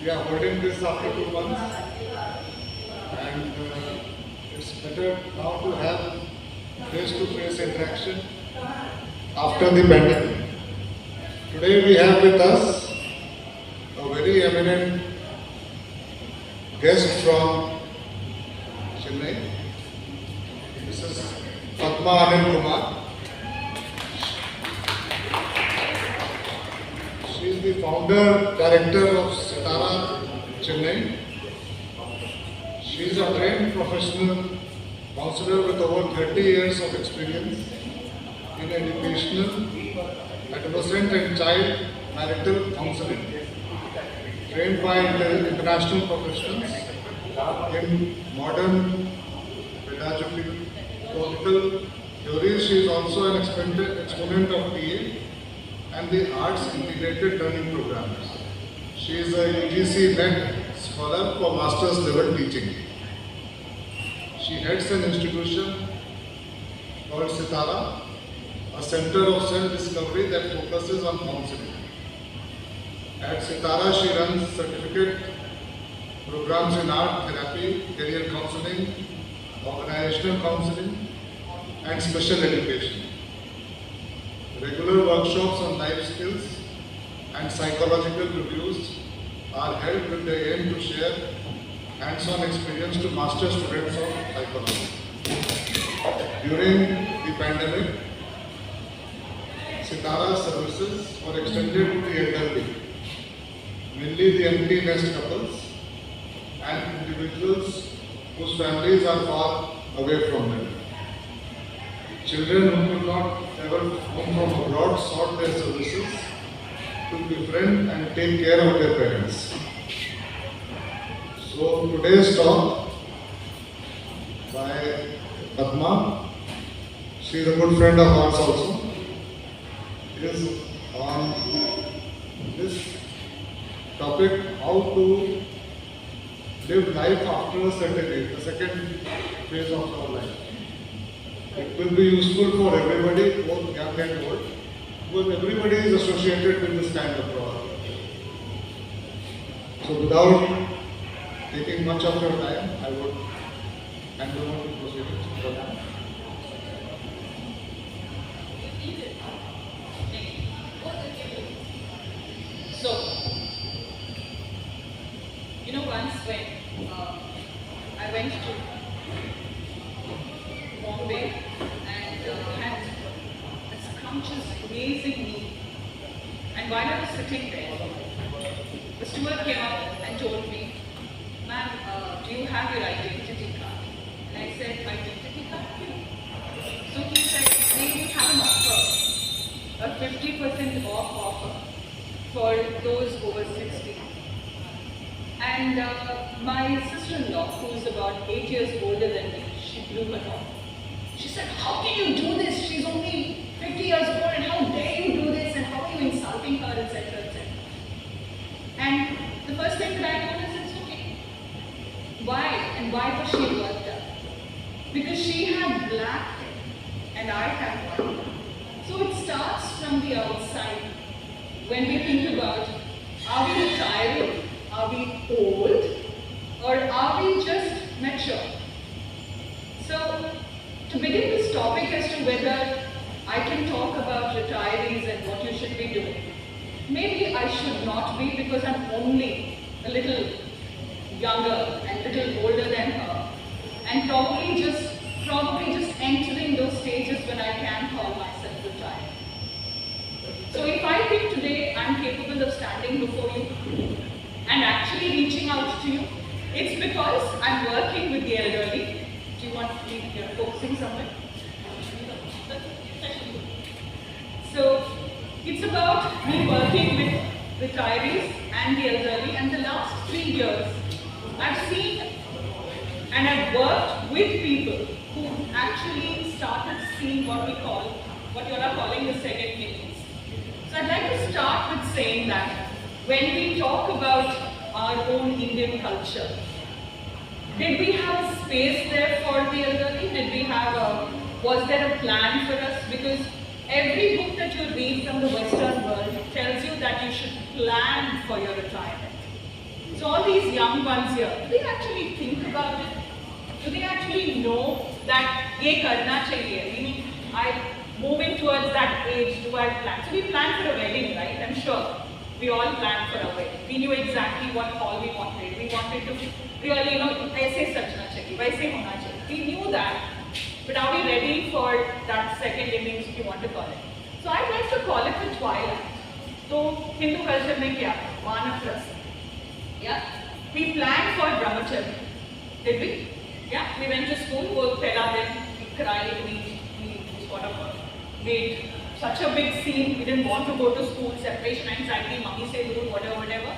we are holding this after 2 months, and it's better now to have face-to-face interaction after the pandemic. Today we have with us a very eminent guest from Chennai. This is Padma Anil Kumar. She is the founder, director of Sitara Chennai. She is a trained professional counselor with over 30 years of experience in educational, adolescent and child marital counseling, trained by international professionals in modern pedagogical theories. She is also an exponent of PA and the arts integrated learning programs. She is a UGC-led scholar for master's level teaching. She heads an institution called Sitara, a center of self-discovery that focuses on counseling. At Sitara, she runs certificate programs in art therapy, career counseling, organizational counseling, and special education. Regular workshops on life skills and psychological reviews are held with the aim to share hands-on experience to master students of psychology. During the pandemic, Sitara services were extended to the elderly, mainly the empty nest couples and individuals whose families are far away from them. Children who could not travel home from abroad sought their services to befriend and take care of their parents. So today's talk by Padma, she is a good friend of ours also, is on this topic, how to live life after a certain age, the second phase of our life. It will be useful for everybody, both young and old, because everybody is associated with this kind of problem. So without taking much of your time, I would hand over to proceed. So, once when I went to Bombay and had a scrumptious, amazing meal, and while I was sitting there, the steward came up and told me, "Ma'am, do you have your identity card?" And I said, "Identity card? So he said, "We have an offer, a 50% off offer for those over 60. And my sister-in-law, who is about 8 years older than me, she blew her top. She said, "How can you do this? She's only 50 years old, and how dare you do this, and how are you insulting her, etc., etc." And the first thing that I told is, it's okay. Why? And why was she worked up? Because she had black hair, and I had white hair. So it starts from the outside. When we think about, are we retiring? Are we old? Or are we just mature? So, to begin this topic as to whether I can talk about retirees and what you should be doing, maybe I should not be, because I'm only a little younger and a little older than her, and probably just entering those stages when I can call myself retired. So if I think today I'm capable of standing before you and actually reaching out to you, it's because I'm working with the elderly. Do you want me here focusing somewhere? So it's about me working with retirees and the elderly, and the last 3 years I've seen and I've worked with people who actually started seeing what you are calling the second innings. So I'd like to start with saying that when we talk about our own Indian culture, did we have a space there for the elderly? Was there a plan for us? Because every book that you read from the Western world tells you that you should plan for your retirement. So all these young ones here, do they actually think about it? Do they actually know that ye karna chahiye? Meaning, I'm moving towards that age, do I plan? So we planned for a wedding, right? I'm sure we all planned for a wedding. We knew exactly what hall we wanted. We wanted to really, aise sajna chahiye, waise hona chahiye. We knew that. But are we ready for that second innings, if you want to call it? So I'd like to call it the Twilight. So Hindu culture mein kya? Vanaprastha. Yeah, we planned for brahmacharya, did we? Yeah, we went to school, wo pehla din, we cried, we sort of made such a big scene, we didn't want to go to school, separation anxiety, mummy say do whatever.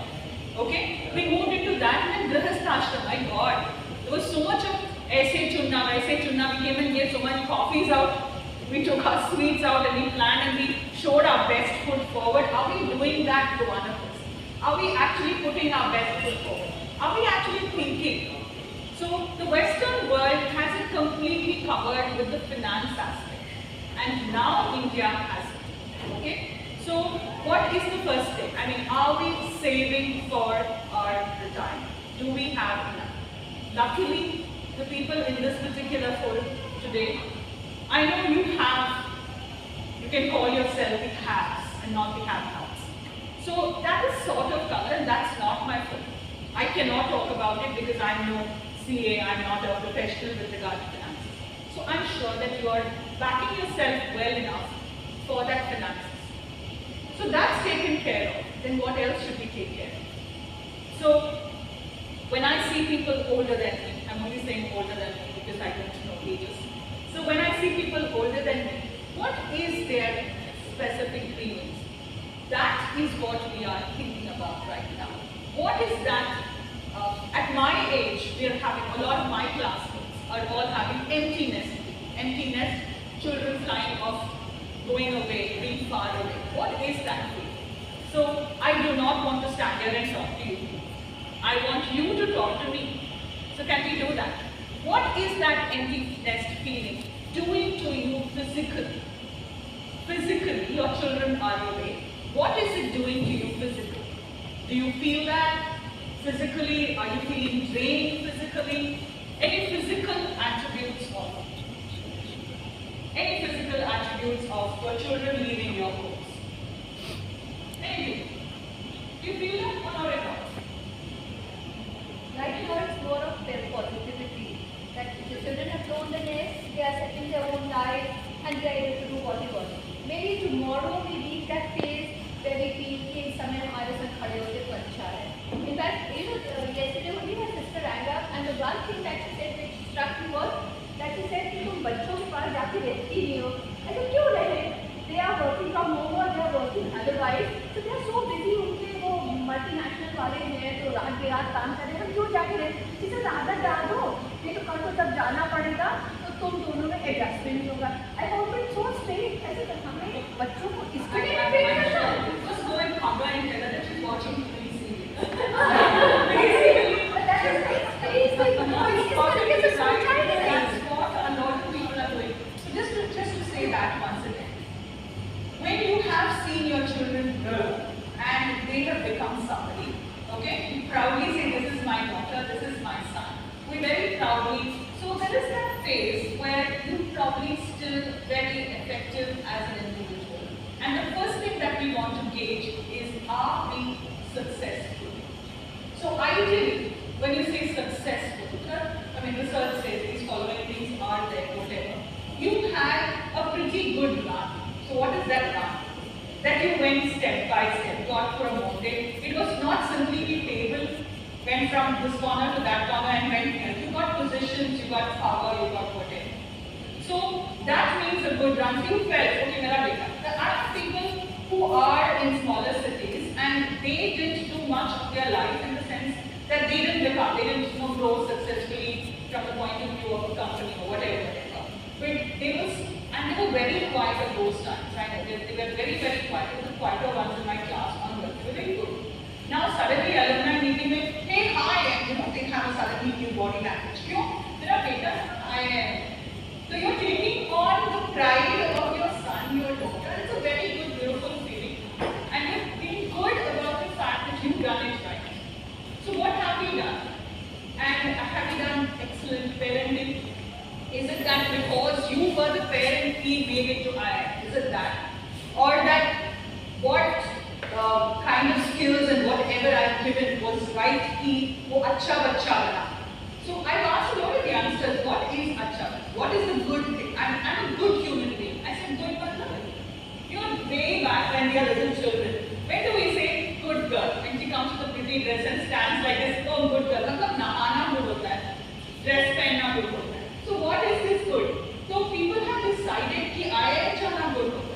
Okay, we moved into that and then grihastha, my God, there was so much of aise chunna, we came and gave so much coffees out, we took our sweets out and we planned and we showed our best foot forward. Are we doing that to one of us? Are we actually putting our best foot forward? Are we actually thinking? So the Western world has it completely covered with the finance aspect. And now India has it. Okay? So what is the first thing? I mean, are we saving for our retirement? Do we have enough? Luckily, the people in this particular forum today, I know you can call yourself the haves and not the have-nots. So that is sort of covered and that's not my fault. I cannot talk about it because I'm no CA, I'm not a professional with regard to finances. So I'm sure that you are backing yourself well enough for that finances. So that's taken care of. Then what else should we take care of? So when I see people older than me, I'm only saying older than me because I don't know ages. So when I see people older than me, what is their specific dreams? That is what we are thinking about right now. What is that? At my age, we are having, a lot of my classmates are all having emptiness, children flying off, going away, being far away. What is that feeling? So I do not want to stand here and talk to you. I want you to talk to me. So can we do that? What is that empty nest feeling doing to you physically? Physically, your children are away. What is it doing to you physically? Do you feel that physically? Are you feeling drained physically? Any physical attributes of your children leaving your homes? Anything? Do you feel that or not at all? Right now it's more of their positivity. That the children have grown the nest, they are settling their own life and they are able to do what they want. Maybe tomorrow we reach that phase where we feel कि इस समय हमारे साथ खड़े होते तो अच्छा है. In fact, yesterday only my sister rang up and the one thing that she said which struck me was that she said कि तुम बच्चों के पास जाके रहती नहीं हो. I said क्यों रहे? They are working from home or they are working otherwise. So they are so busy. उनके वो multinational वाले हैं तो रात बेरात काम कर रहे हैं. क्यों जाके रहे? जिसे आदत डाल दो. नहीं तो कल को जब जाना पड़ेगा तो तुम दोनों में एडजस्टमेंट नहीं होगा. I found it so strange. ऐसे हमें बच्चों को इसके लिए ट्रेन करना है. Just go and cover and tell her that she's watching TV series. But that is crazy. No, it's तरीके से सोचा ही नहीं. That's what a lot of people are doing. So just to say that once again. When you have seen your children grow and they have become somebody, okay, you proudly say this is my daughter, this is my son. We very proudly, so there is that phase where you probably still very effective as an individual. And the first thing that we want to gauge is, are we successful? So ideally, when you say successful, I mean research says these following things are there, whatever. You had a pretty good run. So what is that run? That you went step by step, got promoted. It was not simply the table, went from this corner to that corner and went here. You got positions, you got power, you got whatever. So that means a good run. So you felt, okay, mera beta. There are people who are in smaller cities and they didn't do much of their life in the sense that they didn't grow successfully from the point of view of a company or whatever. But they were very quiet at those times. Right? They were very, very quiet. The quieter ones in my class onwards. They were very good. Now suddenly alumni meeting में, hey, hi, and they have a suddenly new body language. क्यों? मेरा बेटा I am. So you're taking on the pride of your son, your daughter. It's a very good, beautiful feeling. And you're feeling good about the fact that you've done it right. So what have you done excellent parenting? Is it that because you were the parent, he made it to IIM? Is it that? Or that what kind of skills and whatever I've given was right, he wo acha bacha bana. So I've asked a lot of youngsters, what is acha? What is the good thing? I'm a good human being. I said, good matlab. You know, way back when we are little children, when do we say good girl? When she comes with a pretty dress and stands like this, oh good girl. Matlab nahana good hota hai. Dress pehenna good hota hai. So what is this good? So people have decided कि IIM जाना good होता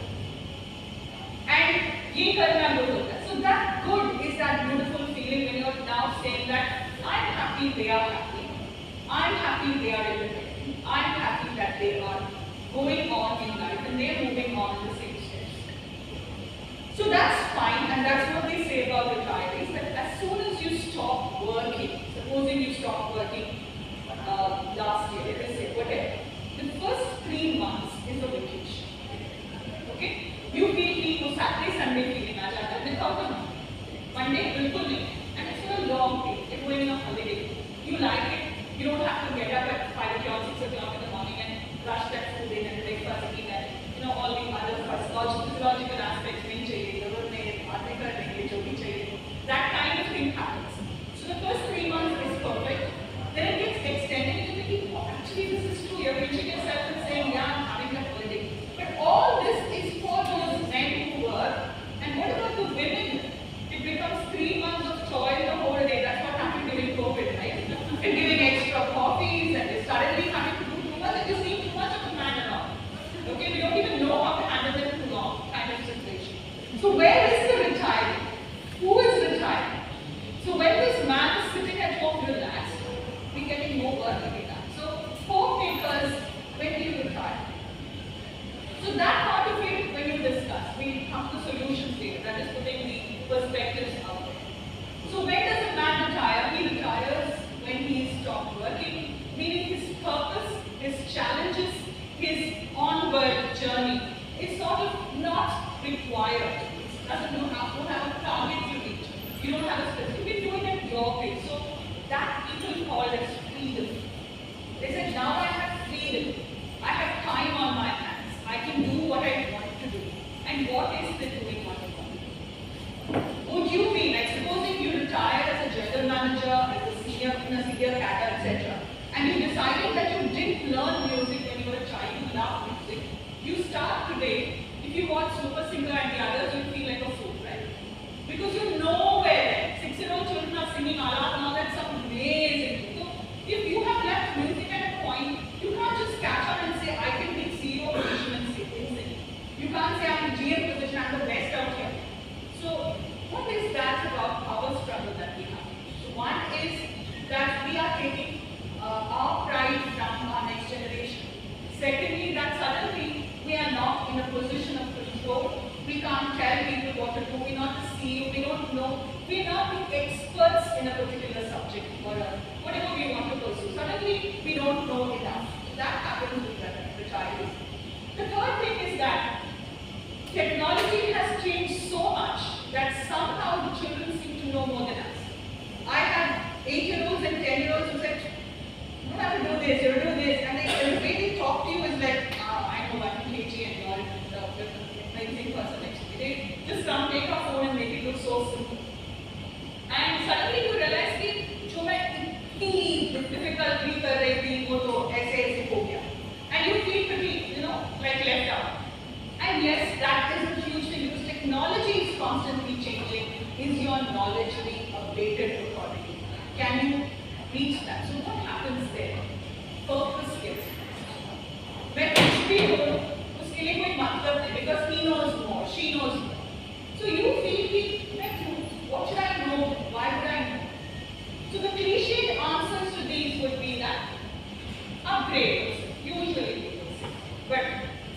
है and ये करना good होता है. So that good is that beautiful feeling when you are now saying that I'm happy they are happy, I'm happy they are independent, I'm happy that they are going on in life and they are moving on in the same steps. So that's fine, and that's what they say about retirees, that as soon as you stop working, supposing you stop working last year, let us say, whatever, the first 3 months is a vacation. Okay? You feel कि Saturday, Sunday feeling आ जाता है, without a Monday बिल्कुल नहीं, and it's a long day, you're going on a holiday. You like it, you don't have to get up at 5 o'clock, 6 o'clock in the morning and rush that food in and breakfast and eat that. You know, all the other physiological aspects नहीं चाहिए, जरूरत नहीं है, बातें कर लेंगे, जो भी चाहिए. That kind of thing happens. So the first 3 months is perfect. Then it gets extended and you think, oh, actually this is true. You're pinching yourself and saying, yeah, I'm having that holiday. But all this is for those men who work. And what about the women? It becomes 3 months of toil the whole day. That's what happened during COVID, right? And giving extra coffees and they suddenly having to do too much and you seem too much of a man around. Okay, we don't even know how to handle it too long kind of situation. So where is the retiree? Who is retiring? So when this man is sitting at home relaxed, we're getting more work to be done. So homemakers, when do you retire? So that part of it, when you discuss, we come to solutions here, that is putting the perspectives out there. So when does a man retire? He retires when he stops working, meaning his purpose, his challenges, his onward journey is sort of not required. It doesn't don't have a target to reach. You don't have a specific, you're doing it your way. So that people call as freedom. They said, now I have freedom. I have time on my hands. I can do what I want to do. And what is the doing what you want to do? Would you be, like supposing you retire as a general manager, as a senior, in a senior cadre, etc. And you decided that you didn't learn music when you were a child, you love music. You start today, if you watch Super Singer and the others, you feel like a fool, right? Because you know where 6-year-old children are singing Alat and all that, some amazing. So if you have left music at a point, you can't just catch up and say, I can take CEO position and sing. You can't say I'm in GM position, I'm the best out here. So what is that about our struggle that we have? So one is that we are taking our pride from our next generation. Secondly, that suddenly we are not in a position of control. We can't tell people what to do. We're not the CEO. We don't know. We're not the experts in a particular subject or whatever we want to pursue. Suddenly, we don't know enough. That happens with the retirees. The third thing is that technology has changed so much that somehow the children seem to know more than us. I had 8-year-olds and 10-year-olds who said, you don't have to do this, you do this, and the way they talk to you is like, I know 1 kg and you're an amazing person next to me. They just come, take our phone and make it look so simple. And suddenly you realize that जो मैं इतनी difficult भी कर रही थी वो तो ऐसे हो गया. And you feel pretty, like left out. And yes, that is a huge thing because technology is constantly changing. Is your knowledge being updated accordingly? Can you reach that? So what happens there? Purpose gets lost. When HP हो, उसके लिए कोई मतलब नहीं because he knows more, she knows more. So you feel what should I know? Why would I know? So the cliched answers to these would be that upgrade, usually people say. But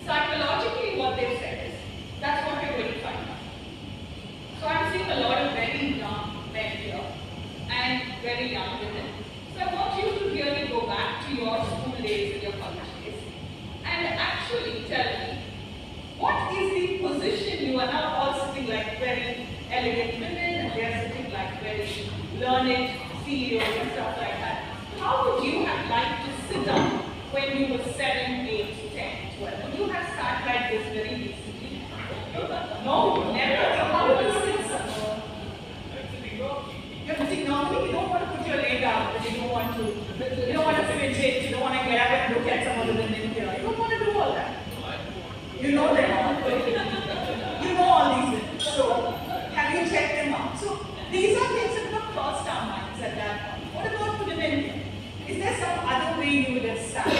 psychologically what they've said is, that's what you're going to find out. So I'm seeing a lot of very young men here and very young women. So I want you to really go back to your school days and your college days and actually tell me, what is the position you are now all sitting like very elegant women and they are sitting like very learned CEOs and stuff like that. how would you have liked to sit down when you were 7, 8, 10, 12? Would you have sat like this very recently? No, never. So how would you sit somewhere? You're sitting normally, you don't want to put your leg out, but you don't want to fidget, you don't want to get up and look at some other women here. You don't want to do all that. You know them all. You know all these women. So, have you checked them out? So, these are things that have crossed our minds at that point. What about women? Is there some other way you would have sat?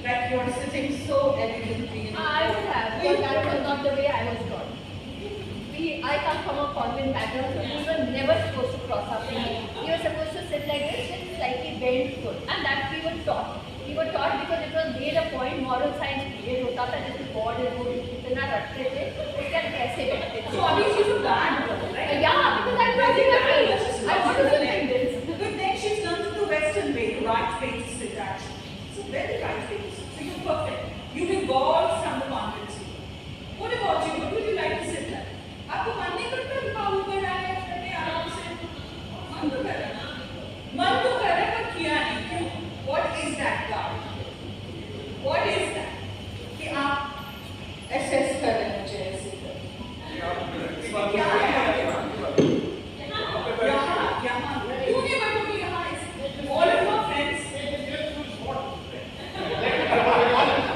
That you're sitting so elegantly? I would have, but that was not the way I was taught. I come from a convent background, so we were never supposed to cross our feet. We were supposed to sit like this with slightly bent foot, and that we were taught. We were taught because it was made a point, moral science period होता था जैसे God is good, इतना रटते थे, उसके कैसे बैठते थे. So obviously she's a bad girl, right? Yeah, because I want to sit like this. But then she's learned the Western way, the right way to sit actually. So very right way to sit. So you're perfect. You've evolved from the convent school. What about you? What would you like to sit like? आपको मन नहीं करता कि बाबू पर आए अपने आराम से? मन तो कर रहा है पर किया नहीं क्यों? What is that God? What is that? कि आप assess कर रहे हैं मुझे ऐसे कर. क्या है? यहाँ क्यों नहीं बनोगी यहाँ? All of your friends.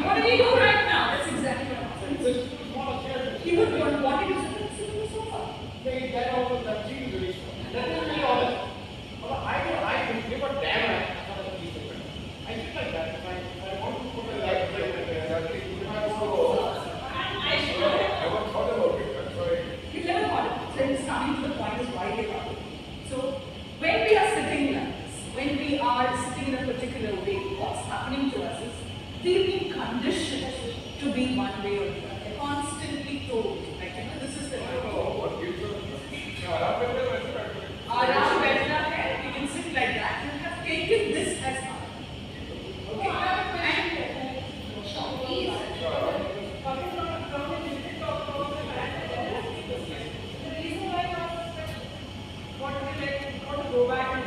What do we do right now? That's exactly what happens. He would want to do something. We've been conditioned to be one way or the other, constantly told, like, this is the way. Aram baithna hai, we can sit like that. You have taken this as art. Okay? And please. The reason why I want to go back and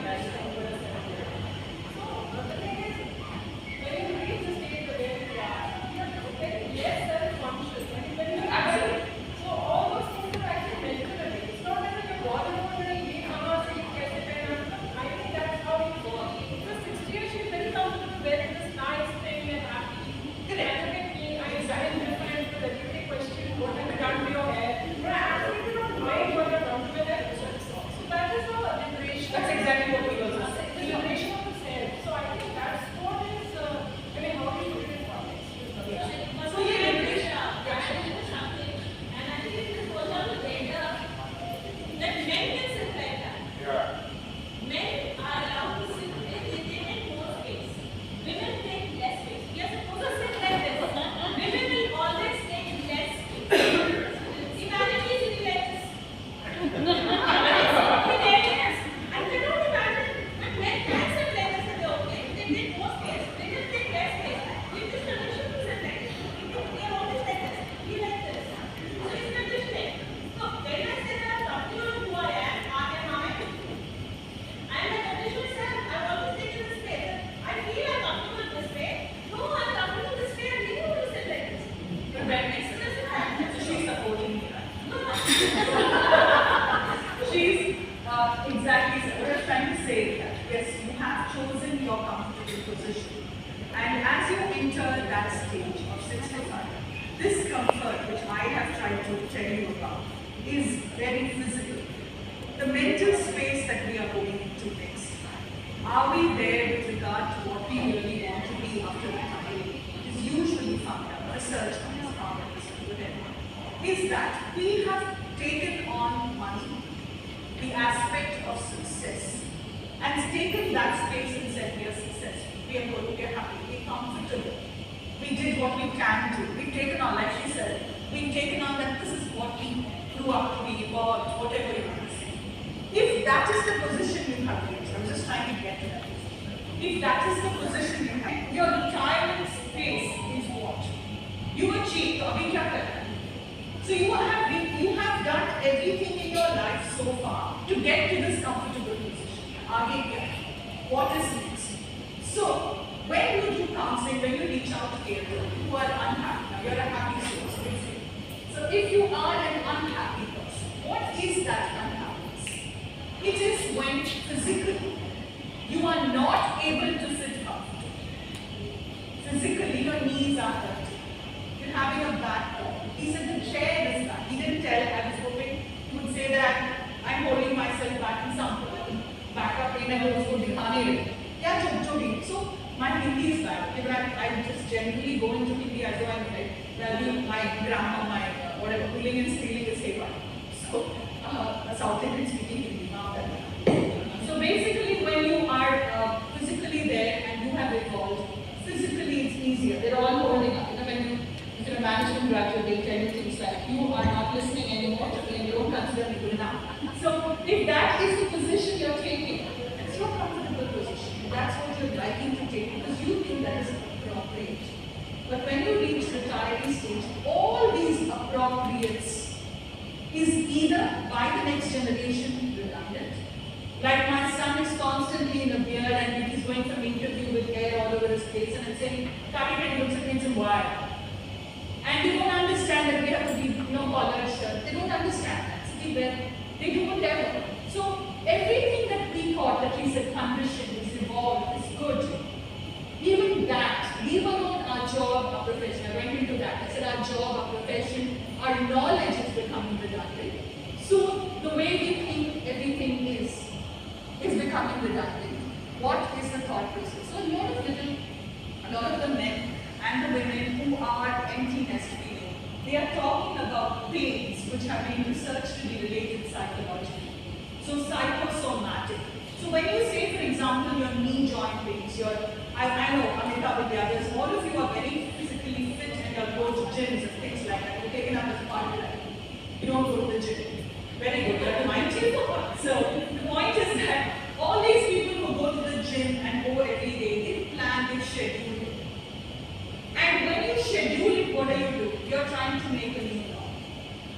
what is next? So, when you do counseling, when you reach out to people who are unhappy, now you're a happy soul, so if you are an unhappy person, what is that unhappiness? It is when physically you are not able to sit up. Physically, your knees are hurting. You're having a back problem. He said the chair is back. He didn't tell. I was hoping he would say that I'm holding myself back in some backup pain and also dikhane. Yeah, joking. So my Hindi is bad. Okay, but I just generally go into Hindi as though I'm like, well, my grammar, my whatever, pulling and stealing is haywire. So a South Indian speaking Hindi, not that. So basically, when you are physically there and you have evolved, physically it's easier. They're all holding up. You know, when if you're a management graduate, they tell you things like you are not listening anymore and you don't consider me good enough. So if that is the position you're taking, it's your comfortable position. That's what you're liking to take because you think that is appropriate. But when you reach retiree stage, all these appropriates is either by the next generation redundant. Like my son is constantly in a beer and he's going from interview with hair all over his face and I'm saying, Kari, and he looks at me and says, why? And they don't understand that we have to be collared shirt. They don't understand that. See, where they do whatever. So everything that we thought that is a condition, is evolved, is good. Even that, leave alone our job, our profession. I went into that. I said our job, our profession, our knowledge is becoming redundant. So the way we think everything is becoming redundant. What is the thought process? So a lot of the men and the women who are empty nest feeling, they are talking about pains which have been researched to be related psychologically. So psychosomatic. So when you say, for example, your knee joint pains, I know, Amita Vidya, all of you are very physically fit and you go to gyms and things like that. You're taken up as a part of life. You don't go to the gym. Very good, you're mindful. So the point is that all these people who go to the gym and go every day, they plan, they schedule it. And when you schedule it, what do? You're trying to make a new law.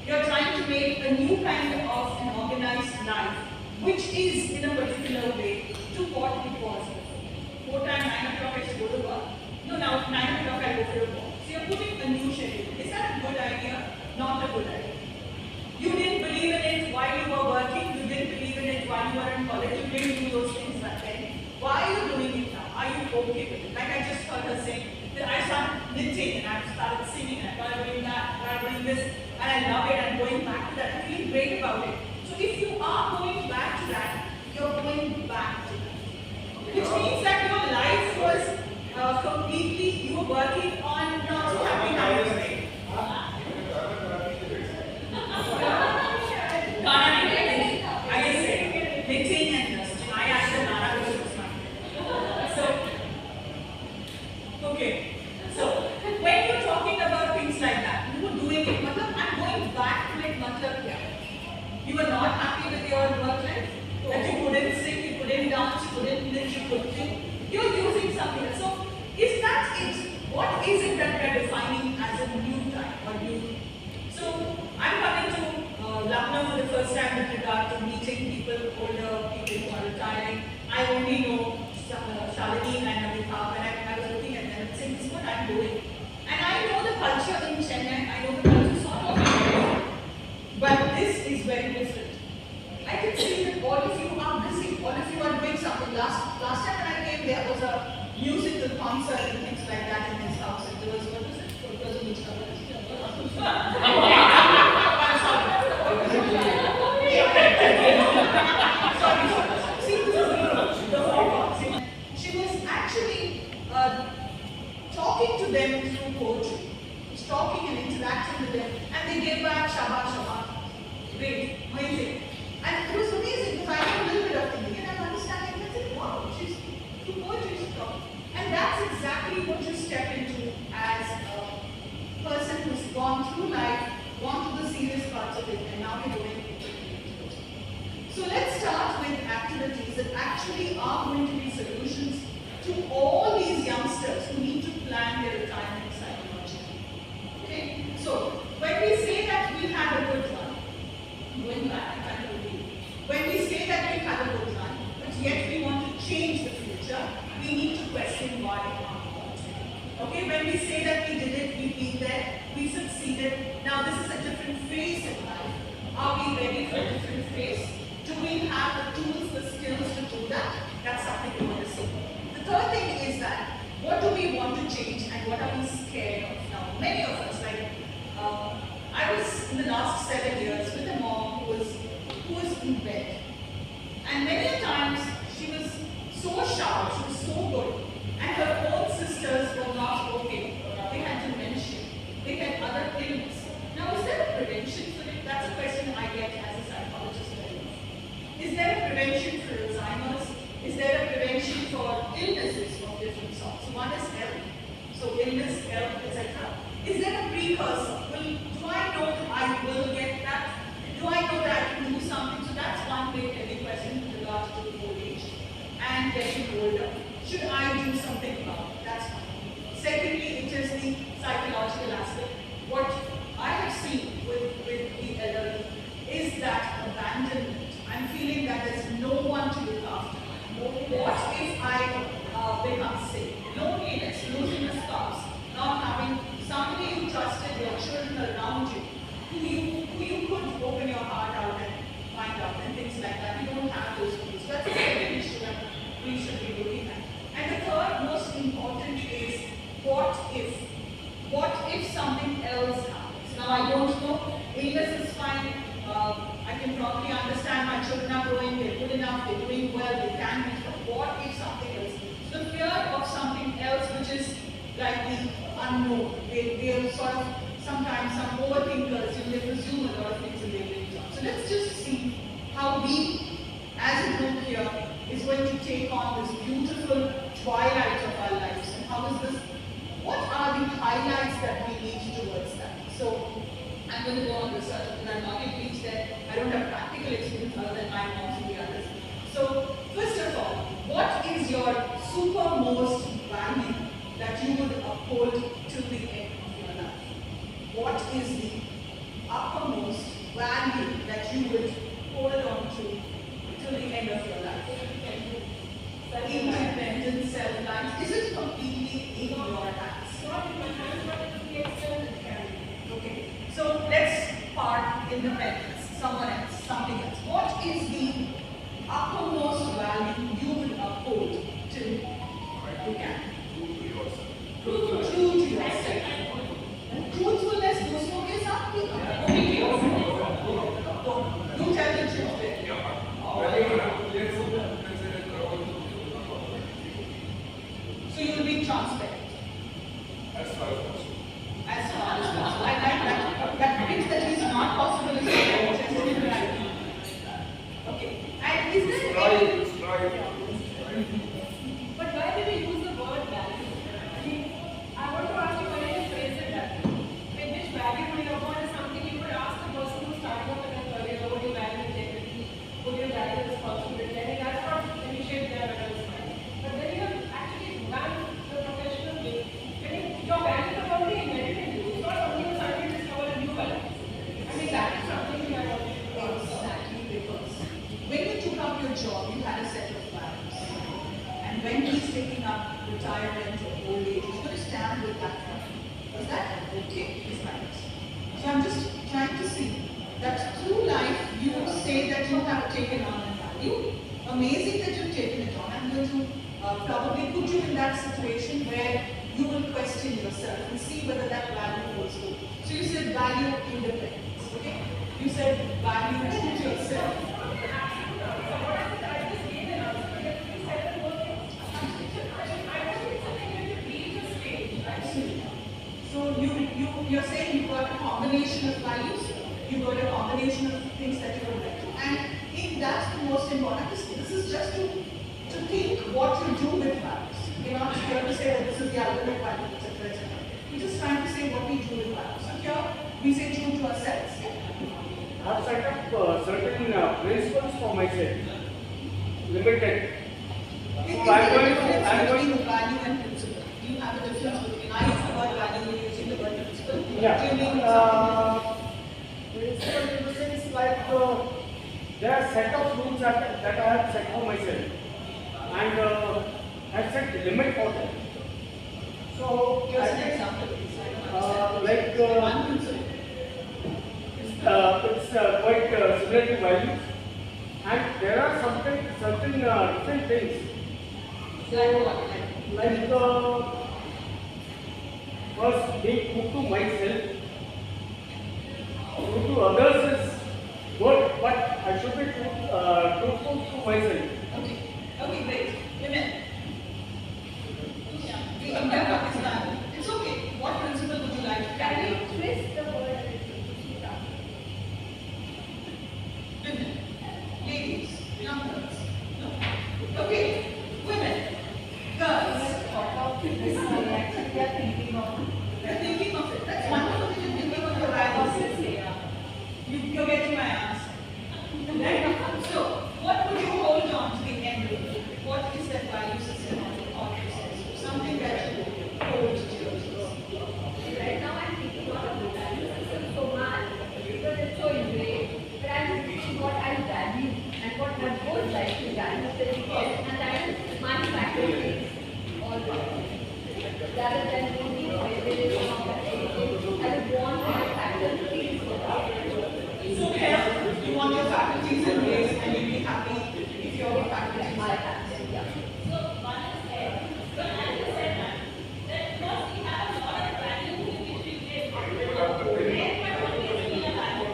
You're trying to make a new kind of an organized life, which is in a particular way to what it was before. 4 times 9 o'clock I should go to work. No, now 9 o'clock I go for a walk. So you're putting a new schedule. Is that a good idea? Not a good idea. You didn't believe in it while you were working. You didn't believe in it while you were in college. You didn't do those things back then. Why are you doing it now? Are you okay with it? Like I just heard her saying, that I started knitting and I started singing and I started doing that, I started doing this, and I love it. I'm going back to that. I feel great about it. So if you are going back to that, you're going back to that. Which means that your life was completely, you were working on not happy habits. Okay, so when you're talking about things like that, you were doing it, I'm going back to it, you were not happy with your work life, that you couldn't sing, you couldn't dance, you couldn't knit, you couldn't think, you're using something else. So is that it? What is it that we're defining as a new time or new? So I'm coming to Lucknow for the first time with regard to meeting people, older people who are retiring. I only know Shalini and Amita, and I was looking at them and saying, this is what I'm doing. And I know the culture in Chennai, I know the culture sort of in India, but this is very different. I can see that all of you are busy, all of you are doing something. Last time when I came, there was a musical concert and things like that in his house. And there was, what was it? It was a musical She was actually talking to them through poetry. She's talking and interacting with them, and they gave back Shabbat Shabbat. Great, amazing. And it was amazing because I know a little bit of Hindi and I'm understanding and I said, wow, she's through poetry she's talking. And that's exactly what you step into as a person who's gone through life, gone through the serious parts of it, and now you're doing it. So let's start with activities that actually are going to be solutions to all these youngsters who need to plan their retirement psychologically. Okay? So when we say that we had a good run, going back, I'm trying to repeat. When we say that we had a good run, but yet we want to change the future, we need to question question why aren't we? Okay, when we say that we did it, we've been there, we succeeded. Now this is a different phase in life. Are we ready for a different phase? Do we have the tools, the skills to do that? That's something we want to see. The third thing is that what do we want to change and what are we scared of now? Many of us, like I was in the last 7 years with a mom who was in bed. And many times she was so sharp, she was so good, and her own sisters were not okay. They had dementia, they had other illness. Now, is there a prevention for it? That's a question I get as a psychologist. Is there a prevention for Alzheimer's? Is there a prevention for illnesses of different sorts? One is health, so illness, health, etc. Is there a precursor? Do I know that I will get that? Do I know that I can do something? So that's one big heavy question with regard to old age and getting older. Should I do something about it? That's one. Secondly, it is the psychological aspect. What I have seen with the elderly is that abandonment. I'm feeling that there's no one to look after. What if I become sick? Loneliness, losing a spouse, not having somebody you trusted, your children around you, who you could open your heart out and find out and things like that. You don't have those things. So that's the second issue that we should be looking at. And the third most important is what if? What if something else happens? Now I don't know. Illness is fine. I can probably understand my children are growing, they're good enough, they're doing well, they can be. But what if something else? The fear of something else, which is like the unknown. They're sort of sometimes some overthinkers, they presume a lot of things in their daily job. So let's just see how we, as a group here, is going to take on this beautiful twilight of our lives. And how is this? What are the highlights that we need towards that? So I'm going to go on research because I'm not engaged there. I don't have practical experience other than my moms and the others. So first of all, what is your supermost value that you would uphold to the end of your life? What is the uppermost value that you would hold on to the end of your life? Independent self-reliance. Is it completely in your hands? Not in my hands, but it will be external. Okay. So let's part independence. Someone else, something else. What is the uppermost value you would uphold till you can? True to yourself. Truthfulness, दूसरों के साथ भी do tell the truth there. So you will be transparent. As far as possible. As far as possible. I like that. That means that it is not possible to say just in reality. Okay. And is there any... But why do we use the word value? I mean, I want to ask you why you phrase it that way. When which value would you upon is something you would ask the person who's starting off in a career, would you value integrity, would you value responsibility? I mean, that's not initiate there when I was fine. But when you have actually done the professional way, I mean, your values are already embedded in you. It's not only you suddenly discover a new value. I mean, that is something you have already Exactly, because when you took up your job, you had a set of values. And when he's taking up retirement or old age, he's going to stand with that value. Was that okay? His values. So I'm just trying to see that through life, you say that you have taken on a value. Amazing that you've taken it on. I'm going to probably put you in that situation where you will question yourself and see whether that value holds good. So you said value independence, okay? You said value to yourself. So you're saying you've got a combination of values, you've got a combination of things that you would like to. And if that's the most important, this is just to think what you do with values. You're not here to say that this is the ultimate value, etc., etc. We're just trying to say what we do with values. So here we say true to ourselves. I have set up certain principles for myself, limited. Is So there I'm a going difference to, between value and principle? Do you have a difference between, I use the word value, you're using the word principle? Do you mean principle in the sense like there are set of rules that I have set for myself, and I set limit for them. So, Give us I an think, example, please. I don't understand. like, One principle. it's quite similar to values, and there are certain different things. Like what? Like first being true to myself, true to others is good, but I should be truthful to myself. Okay. Okay, great. Women. The India Pakistan. It's okay. What principle would you like to Can carry we out? twist the word a little? Women. Ladies. Young girls. No. Okay. Women. Girls. This actually we are thinking of. You're thinking of it. That's wonderful that you're thinking of your values. You're getting my answer. Right? So, what would you hold on to the end of it? What is that value system or process? Something that you hold to yourself. Right now I'm thinking of the value system so much because it's so ingrained. But I'm thinking what I value and what both like to value and that is my faculties always. Rather than only privilege or anything, I would want my faculties to So, here, you want your faculties in place and you'll be happy if your faculties my are faculty. Yeah. So one is there. But as you said, ma'am, that because we have a lot of values in which we live, there might always be a value.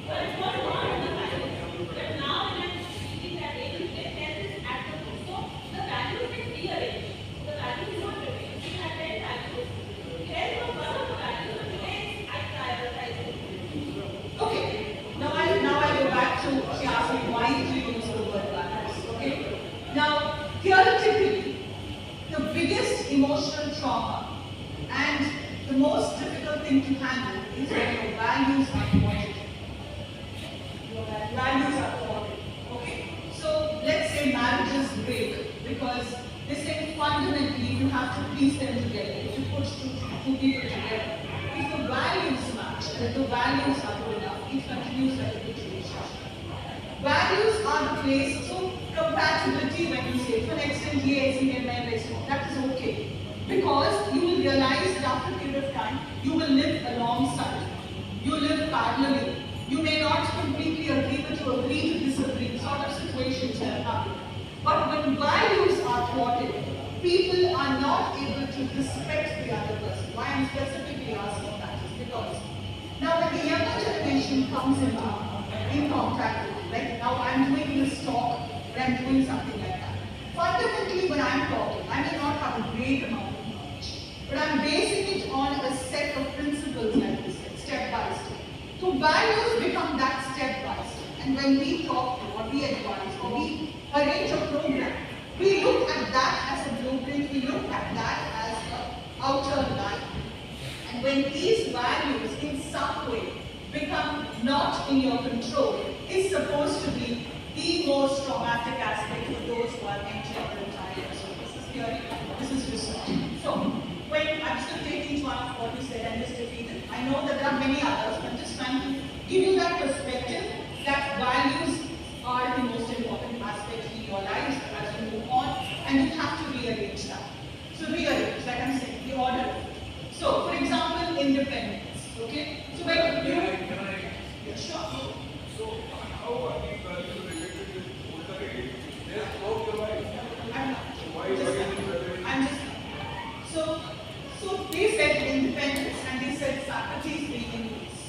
But it was not in the values. But now when I'm speaking that age, there is at the so the values get rearranged. The values do not remain. We had 10 values. Here was one of the values, but today I prioritize it. Okay. Now I go back to, she asked me why did you use the word values? Okay. Now, theoretically, the biggest emotional trauma and the most difficult thing to handle is when your values are thwarted. Your values are thwarted. Okay. So let's say marriages break because they say fundamentally you have to piece them together. You should put two people together. If the values match and if the values are good enough, it continues like a good relationship. Values are the place, so compatibility when you say, for an extent, yes, that is okay. Because you will realize that after a period of time, you will live alongside. You live parallelly. You may not completely agree, but you agree to disagree, sort of situations that happen. But when values are thwarted, people are not able to respect the other person. Why I'm specifically asking that is because now when the younger generation comes in contact with you, like now I'm doing this talk, but I'm doing something like that. Fundamentally, when I'm talking, I may not have a great amount of knowledge, but I'm basing it on a set of principles like this, step by step. So values become that step by step. And when we talk or we advise or we arrange a program, we look at that as a blueprint, we look at that as an outer line. And when these values in some way become not in your control, it's supposed to be the most traumatic aspect for those who are entering the entire. So this is theory, this is research. So when I'm still taking one of what you said and just repeated, I know that there are many others, I'm just trying to give you that perspective that values are the most important aspect in your lives as you move on, and you have to rearrange that. So rearrange, like I'm saying, the order. So, for example, independence. Okay? So when you yeah, sure. So how are these values related with older age? They are throughout your life. I'm not. Why is it I'm just so they said independence and they said faculties being in use.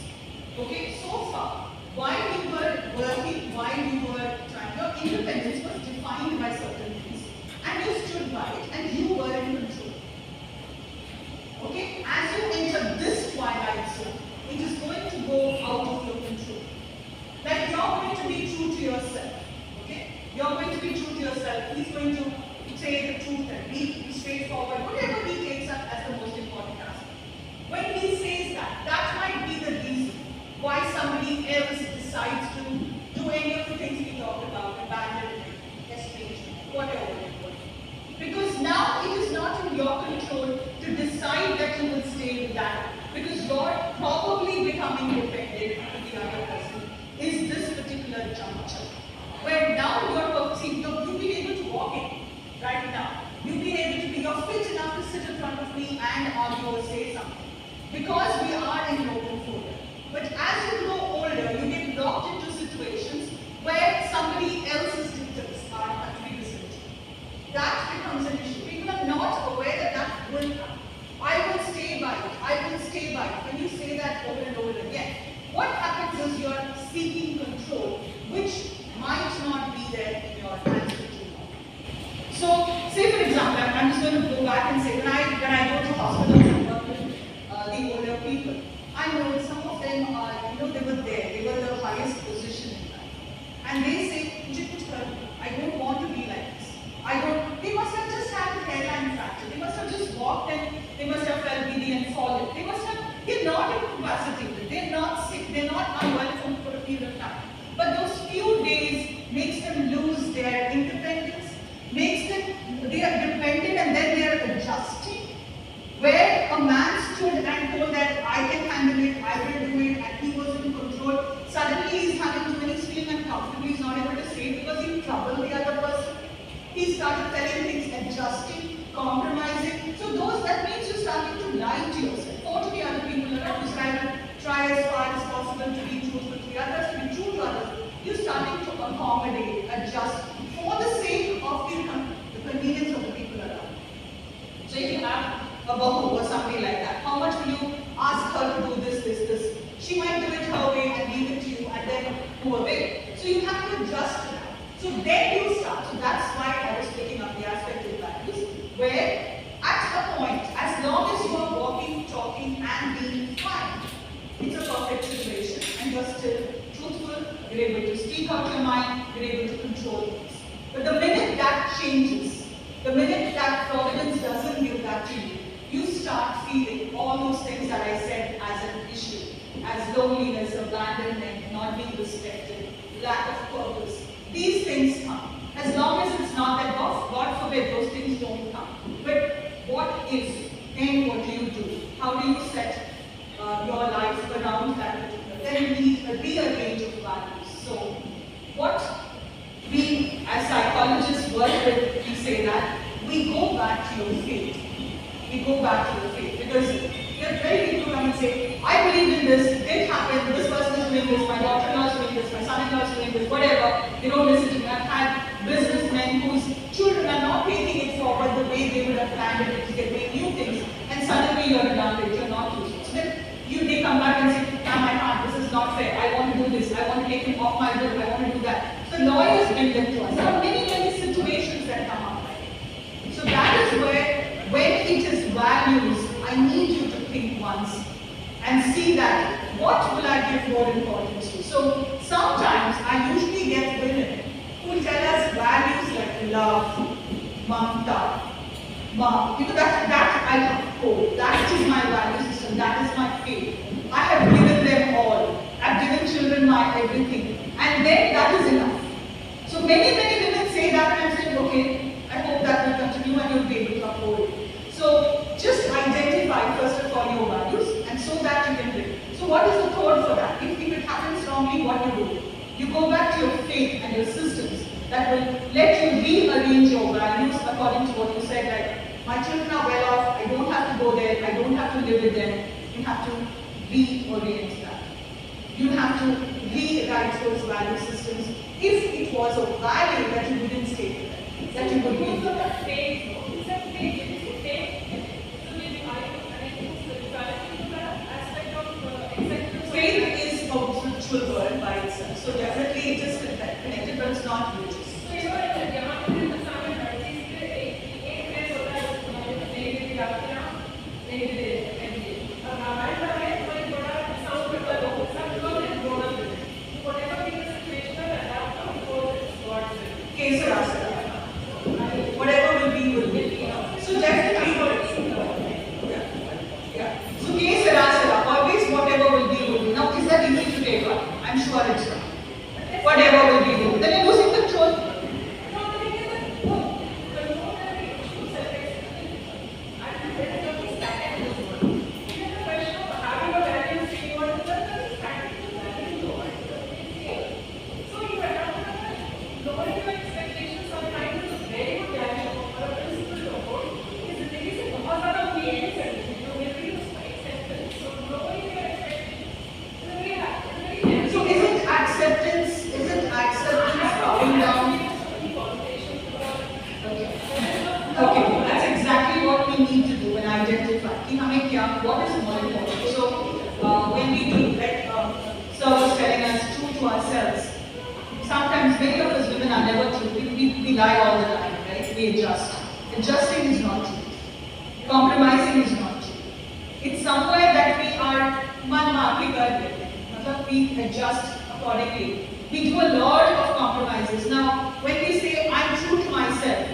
because we are in an open forum. But as you grow older, you get locked into situations where somebody else's dictates are to be listened to. That becomes an issue. People are not aware that that will come. I will stay by it. I will stay by it. When you say that over and over again, what happens is you're seeking control, which might not be there in your hands for too long. So, say for example, I'm just going to go back and say, when I go to hospitals and work with the older people, I know some of them are, they were there, they were the highest position in life. And they say, I don't want to be like this. They must have just had a hairline fracture. They must have just walked and they must have felt giddy and fallen. They're not incapacitated, they're not sick, they're not unwell for a period of time. But those few days makes them lose their independence, they are dependent and then they are adjusting. Where a man stood and told that I can handle it, I will do it, and he was in control, suddenly he's having to, when he's feeling uncomfortable, he's not able to say it because he troubled the other person. He started telling things, adjusting, compromising. So that means you're starting to lie to yourself or to the other people around. You try as far as possible to be truthful to the others, to be true to others. You're starting to accommodate, adjust for the sake of the convenience of the people around. So if you have a bahu or somebody like that, how much will you ask her to do this? She might do it her way and leave it to you and then go away. So you have to adjust to that. So then you start. So that's why I was picking up the aspect of values, where at a point, as long as you are walking, talking, and being fine, it's a perfect situation, and you're still truthful, you're able to speak out your mind, you're able to control things. But the minute that changes, the minute that providence doesn't give that to you, you start feeling all those things that I said as an issue, as loneliness, abandonment, not being respected, lack of purpose. These things come. As long as it's not that, God forbid, those things don't come. But what if, then what do you do? How do you set your life around that? Then you need a rearrange of values. So, what we as psychologists work with, we say that we go back to your faith. We go back to your faith. Because there are very people who come and say, I believe in this, it happened, this person is doing this, my daughter-in-law is doing this, my son-in-law is doing this, whatever. They don't listen to me. I've had businessmen whose children are not taking it forward the way they would have planned it, because they're doing new things, and suddenly you're redundant, you're not useful. So then they come back and say, ma'am, I can't, this is not fair, I want to do this, I want to take him off my bill, I want to do that. So lawyers bring them to us. There are many, many situations that come up. So that is where, when it is values, I need you to think once and see that, what will I give more importance to? So sometimes I usually get women who tell us values like love, mamta, that I have code. That is my value system, that is my faith. I have given them all. I've given children my everything. And then that is enough. So many, many women say that and I'm saying, okay, I hope that will continue and you'll be able to uphold it. So just identify first of all your values and so that you can live. So what is the code for that? If it happens wrongly, what do? You go back to your faith and your systems that will let you rearrange your values according to what you said, like my children are well off, I don't have to go there, I don't have to live with them. You have to reorient that. You have to rewrite those value systems. If it was a value that you wouldn't stay with them, that you would be. Faith is a spiritual word by itself, so definitely it is connected, but it's not religious. Okay, that's exactly what we need to do and identify. कि हमें क्या, what is more important? So when we do, like Sir was telling us, true to ourselves. Sometimes many of us women are never true. We lie all the time, right? We adjust. Adjusting is not true. Compromising is not true. It's somewhere that we are man maapli kar dete hain. Matlab we adjust accordingly. We do a lot of compromises. Now, when we say I'm true to myself,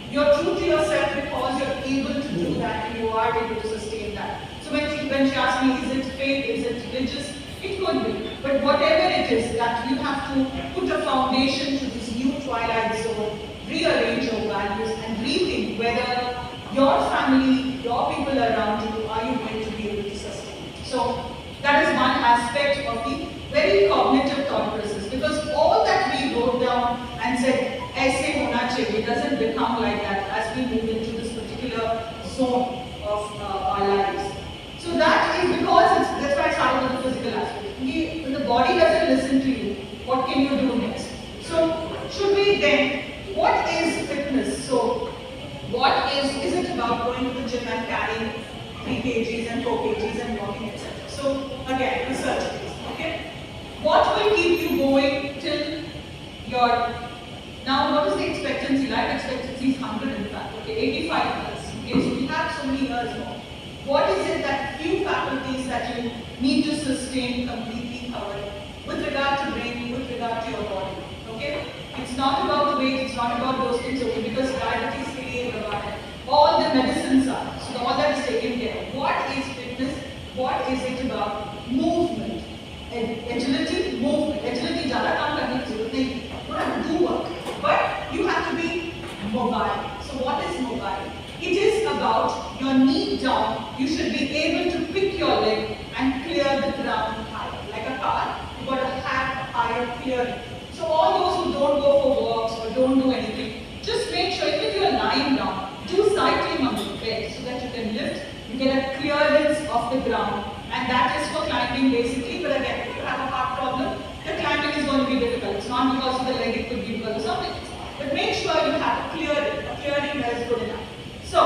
you're true to yourself because you're able to do that and you are able to sustain that. So when she asked me, is it faith, is it religious? It could be. But whatever it is, that you have to put a foundation to this new twilight zone, rearrange your values and rethink whether your family, your people around you, are you going to be able to sustain. So that is one aspect of the very cognitive thought process, because all that we wrote down and said, aise hona chahiye, doesn't become like that as we move into this particular zone of our lives. So that is because that's why I started with the physical aspect. When the body doesn't listen to you, what can you do next? So should we then, what is fitness? So what is it about going to the gym and carrying 3 kgs and 4 kgs and walking, etc. So again, research based, okay? What will keep you going till your, now what is the expectancy? Life expectancy is 100 in fact, okay, 85 years, okay, so we have so many years more. What is it that few faculties that you need to sustain completely covered with regard to brain, with regard to your body, okay? It's not about the weight, it's not about those things, okay, because diabetes ke liye provide all the medicines are, so all that is taken care of. What is fitness? What is it about movement? Agility, movement. Agility ज़्यादा काम करने की ज़रूरत नहीं, you don't have to do work, but you have to be mobile. So what is mobile? It is about your knee down, you should be able to pick your leg and clear the ground higher. Like a car, you've got to have higher clearing. So all those who don't go for walks or don't do anything, just make sure if you're lying down, do cycling on the bed so that you can lift, you get a clearance of the ground. And that is for climbing basically, but again, if you have a heart problem, the climbing is going to be difficult. It's not because of the leg, it could be because of something else. But make sure you have a clearing that is good enough. So,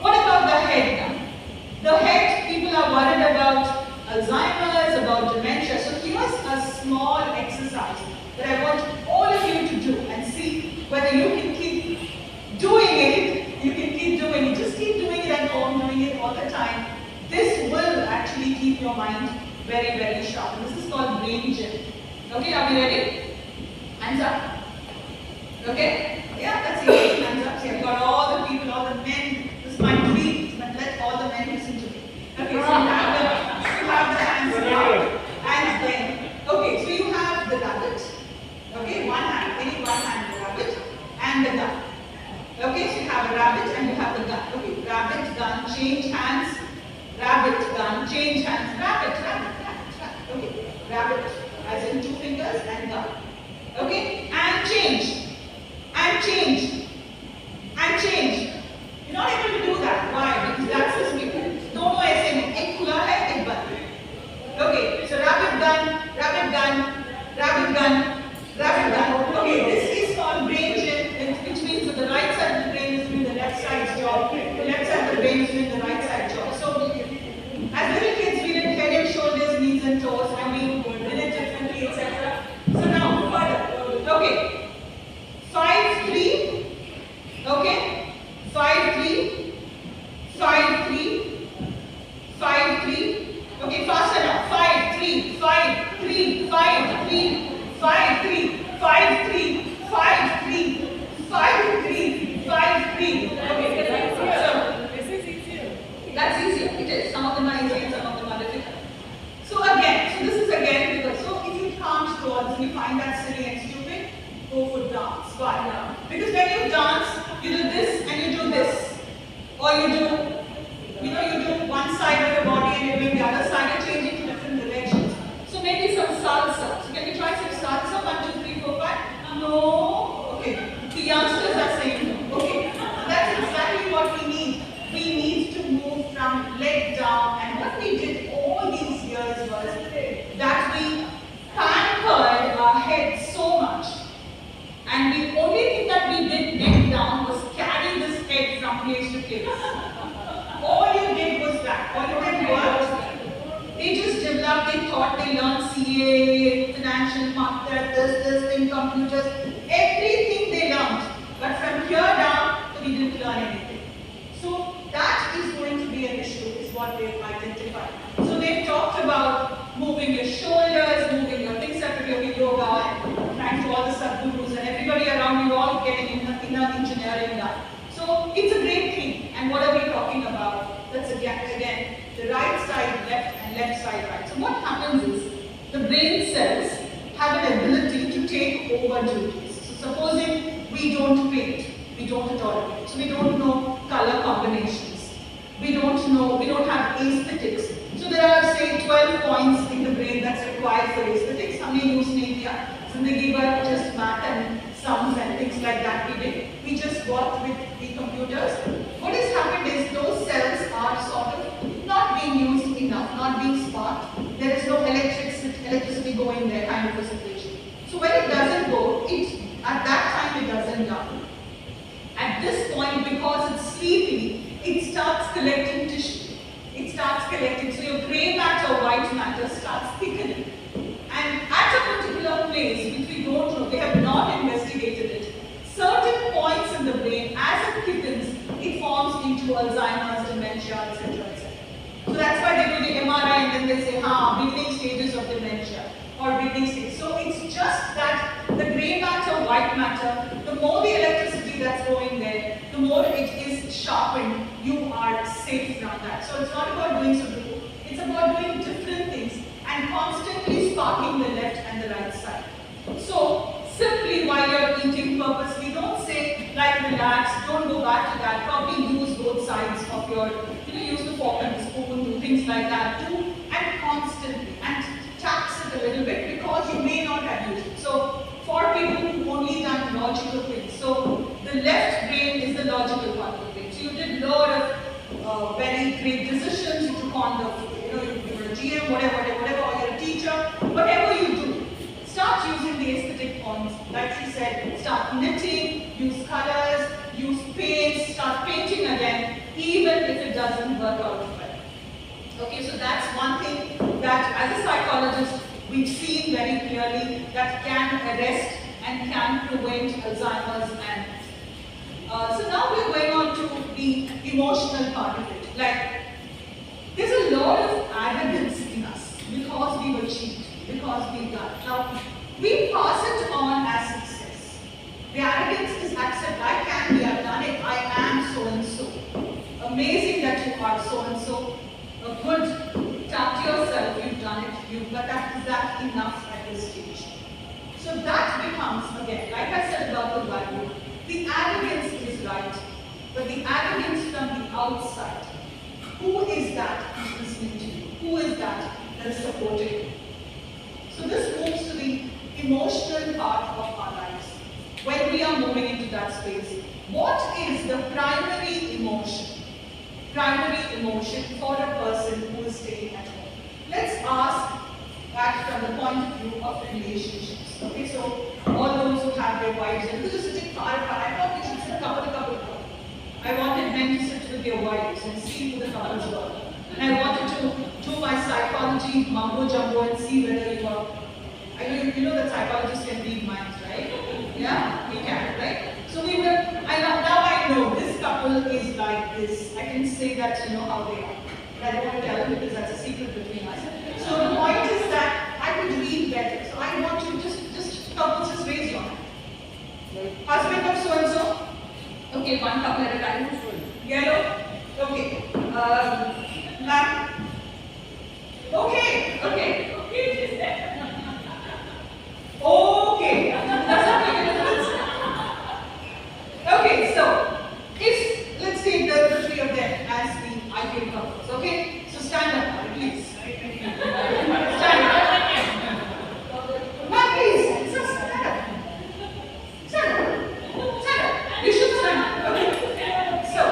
what about the head now? The head, people are worried about Alzheimer's, about dementia. So here's a small exercise that I want all of you to do and see whether you can keep doing it. You can keep doing it. Just keep doing it at home, doing it all the time. This will actually keep your mind very, very sharp. And this is called brain gym. Okay, are we ready? Hands up. Okay? Yeah, that's easy. Hands up. See, I've got all the people, all the men. This is my dream, but let all the men listen to me. Okay, so you have the hands up. And then, okay, so you have the rabbit. Okay, one hand, any one hand, the rabbit, and the gun. Okay, so you have a rabbit and you have the gun. Okay, rabbit, gun, change hands. Rabbit, gun, change hands. Rabbit. Okay, rabbit, as in 2 fingers and gun. Okay, and change. And change. And change. You're not able to do that. Why? Because that's the speaker. Dono aise mein. Ek khula hai, ek band hai. Okay, so rabbit gun, rabbit gun, rabbit gun, rabbit gun. Okay, this is called brain gym, which means that the right side of the brain is doing the left side's job. The left side of the brain is doing the right side's job. So, as little kids, we did head and shoulders, knees and toes, and we did it differently, etc. So now, further. Okay. 5-3. Okay. 5-3. 5-3. 5-3. Okay, faster now. 5-3. 5-3. 5-3. 5-3. 5-3. 5-3. 5-3. 5-3. Okay. So, This is easier. that's easier. It is. Some of them are easy and some of them are difficult. So again, so this is again because so if you can't towards and you find that silly and stupid, go for dance, squat down. Because when you dance, you do this and you do this. Or you do one side of your body and you're doing the other side, you're changing to different directions. So maybe some salsa. So can we try some salsa? 1, 2, 3, 4, 5. No. Okay. The youngsters are saying no. Okay. That's exactly what we need. We need to move from leg down, and what we did all these years was that we pampered our head so much, and the only thing that we did neck down was carry this head from face. All you did was that. All you did was they just developed, they thought they learned CA, financial market, this thing, computers, everything they learned. But from here down, we didn't learn anything. So that is going to be an issue, is what they've identified. So they've talked about moving your shoulders, moving your things up to yoga, and trying to all the Sadhgurus and everybody around you all getting inner engineering done. So it's a great thing. And what are we talking about? That's again the right side left and left side right. So what happens is the brain cells have an ability to take over duties. So supposing we don't paint, we don't at all paint. So we don't know color combinations. We don't have aesthetics. So there are, say, 12 points in the brain that's required for aesthetics. हमने use नहीं किया. जिंदगी भर just math and sums and things like that we did. We just worked with the computers. What has happened is those cells are sort of not being used enough, not being sparked. There is no electricity going there kind of a situation. So when it doesn't go, at that time it doesn't done. At this point, because it's sleepy, it starts collecting tissue. It starts collecting. So your grey matter, white matter starts thickening. And at a particular place, which we don't know, they have not investigated it, certain points in the brain, as it thickens, it forms into Alzheimer's, dementia, etc. etc. So that's why they do the MRI and then they say, beginning stages of dementia or beginning stages. So it's just that the grey matter, white matter, the more the electricity that's going there, the more it is sharpened, you are safe from that. So it's not about doing Sudoku, it's about doing different things and constantly sparking the left and the right side. So simply while you're eating purposely, don't say like relax, don't go back to that, probably use both sides of your, use the fork and the spoon, do things like that, and constantly, and tax it a little bit because you may not have used it. So for people who only done logical things, so the left brain is the logical part of the brain. So you did a lot of very great decisions, you took on the, you were a GM, whatever, or you're a teacher, whatever you do, start using the aesthetic forms. Like she said, start knitting, use colors, use paints, start painting again, even if it doesn't work out well. Okay, so that's one thing that as a psychologist, we've seen very clearly that can arrest and can prevent Alzheimer's and so now we're going on to the emotional part of it. Like, there's a lot of arrogance in us because we were cheated, because we done. Now, we pass it on as success. The arrogance is accept, I can be, I've done it, I am so and so. Amazing that you are so and so. A good tap to yourself, you've done it, but is that enough at this stage? So that becomes, again, like I said about the value, the arrogance is right, but the arrogance from the outside, who is that who's listening to you? Who is that is supporting you? So this moves to the emotional part of our lives. When we are moving into that space, what is the primary emotion? Primary emotion for a person who is staying at home. Let's ask that from the point of view of relationships. Okay, so all those who have their wives, and because you're sitting far apart, I thought we should sit couple. I wanted men to sit with their wives and see who the couples were. And I wanted to do my psychology mumbo jumbo and see whether you were. I know you know that psychologists can read minds, right? Yeah, we can, right? So we were. Now I know this couple is like this. I can say that how they are. But I don't want to tell them because that's a secret between us. So the point is that I could read better. So I want you just couples just raise your hand. Husband of so and so. Okay, one couple at a time. Yellow. Okay. Black. Okay. Okay. Okay. Doesn't make a difference. Okay, so let's take the three of them as the ideal couples. Okay? So stand up, please. Stand up. No, please. Just stand up. Stand up. Stand up. You should stand up. Okay. So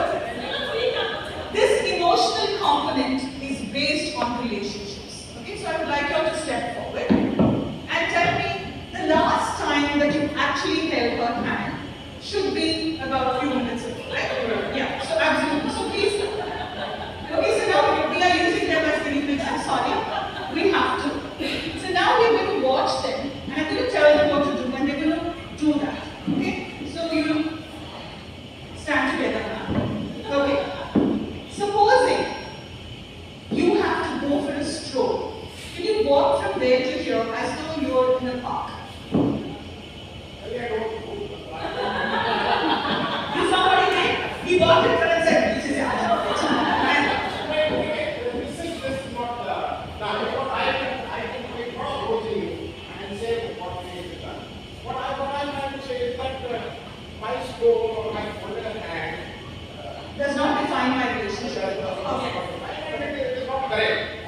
this emotional component is based on relationships. Okay, so I would like you all to step forward and tell me the last time that you actually held her hand should be about a few minutes ago, right? Yeah, so absolutely. So Correct.